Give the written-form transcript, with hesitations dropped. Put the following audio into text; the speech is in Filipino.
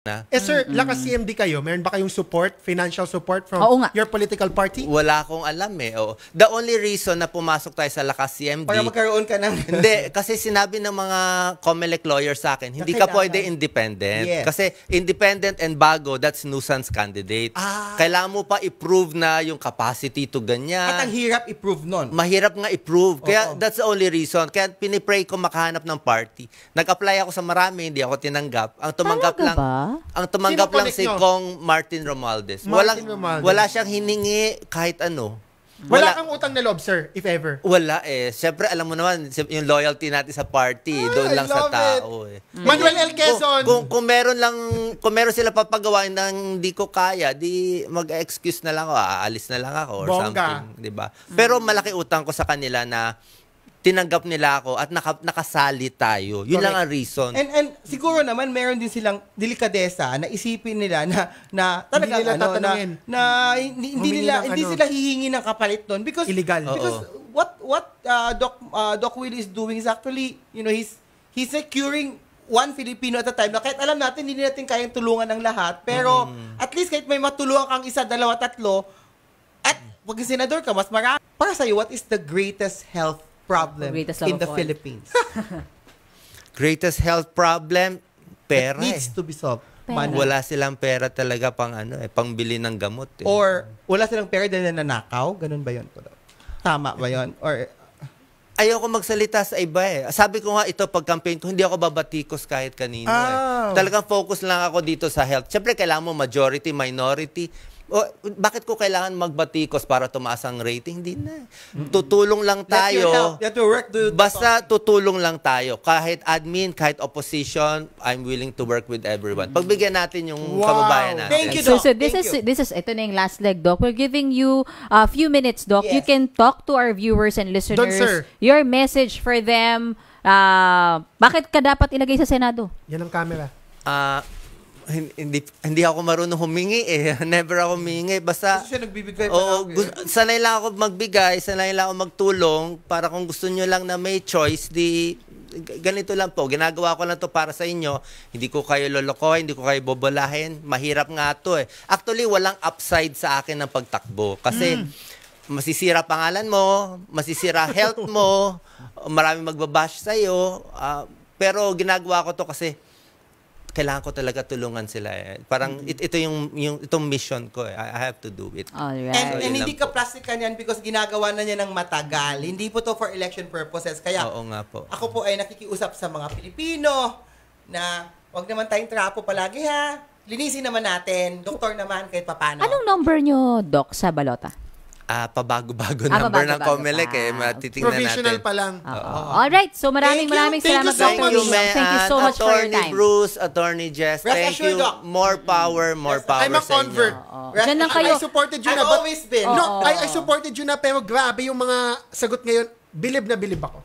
na. Sir, lakas CMD kayo. Meron ba kayong support, financial support from your political party? Wala akong alam eh. Oh. The only reason na pumasok tayo sa Lakas CMD... Para magkaroon ka ng... Hindi, kasi sinabi ng mga COMELEC lawyers sa akin, hindi ka pwede independent. Yes. Kasi independent and bago, that's nuisance candidate. Kailangan mo pa i-prove na yung capacity to ganyan. At ang hirap i-prove nun. Mahirap nga i-prove. Kaya that's the only reason. Kaya pinipray ko makahanap ng party. Nag-apply ako sa marami, hindi ako tinanggap. Ang tumanggap lang... Ang tumanggap lang si Kong Martin Romualdez. Wala siyang hiningi kahit ano. Wala kang utang na loob, sir, if ever? Wala eh. Siyempre, alam mo naman, yung loyalty natin sa party, doon lang sa tao eh. Manuel L. Quezon! Kung meron sila papagawain na hindi ko kaya, di mag-excuse na lang ako, aalis na lang ako or something. Diba? Pero malaki utang ko sa kanila na tinanggap nila ako at nakasali tayo. Yun lang ang reason. And siguro naman meron din silang delikadesa na isipin nila na talaga hindi sila hihingi ng kapalit doon because illegal. Because what Doc Willie is doing is actually, you know, he's securing one Filipino at a time. Na kahit alam natin hindi natin kayang tulungan ng lahat, pero at least kahit may matulungan kang isa, dalawa, tatlo, at pag senador ka, mas marami. Para sa'yo, what is the greatest health problem in the Philippines? Greatest health problem? Pera. It needs to be solved. Wala silang pera talaga pangbili ng gamot. Or wala silang pera dahil nanakaw? Ganun ba yun? Tama ba yun? Or ayoko magsalita sa iba eh. Sabi ko nga ito, pag-campaign ko, hindi ako babatikos kahit kanino eh. Talagang focus lang ako dito sa health. Siyempre, kailangan mo majority, minority. Bakit ko kailangan magbatikos para tumaas ang rating? Hindi na. Tutulong lang tayo. Basta tutulong lang tayo. Kahit admin, kahit opposition, I'm willing to work with everyone. Pagbigyan natin yung kababayan natin. Thank you, Doc. So this is ito na yung last leg, Doc. We're giving you a few minutes, Doc. Yes. You can talk to our viewers and listeners. Your message for them. Bakit ka dapat ilagay sa Senado? Yan ang camera. Hindi ako marunong humingi eh. Never ako humingi. Basta, siya nagbibigay sanay lang ako magbigay, sanay lang ako magtulong. Para kung gusto nyo lang na may choice, ganito lang po. Ginagawa ko lang to para sa inyo. Hindi ko kayo lolokohin, hindi ko kayo bobolahin. Mahirap nga to eh. Actually, walang upside sa akin ng pagtakbo. Kasi, masisira pangalan mo, masisira health mo, maraming magbabash sa'yo. Pero ginagawa ko to kasi kailangan ko talaga tulungan sila eh. Parang ito itong mission ko eh. I have to do it. Alright. And hindi ka plastic ka niyan because ginagawa na niya ng matagal. Hindi po to for election purposes. Kaya oo nga po. Ako po ay nakikiusap sa mga Pilipino na wag naman tayong trapo palagi ha. Linisin naman natin. Doktor naman kahit papano. Anong number nyo, Doc, sa balota? Pabago-bago number ng COMELEC eh. Matitingnan provisional natin. pa lang. Alright. So maraming salamat, Dr. Willie. Thank you so much for your time. Attorney Bruce, Attorney Jess, thank you. More power sa inyo. I'm a convert. Diyan lang kayo. I supported you na. I've always been. No, I supported you na pero grabe yung mga sagot ngayon. Bilib na bilib ako.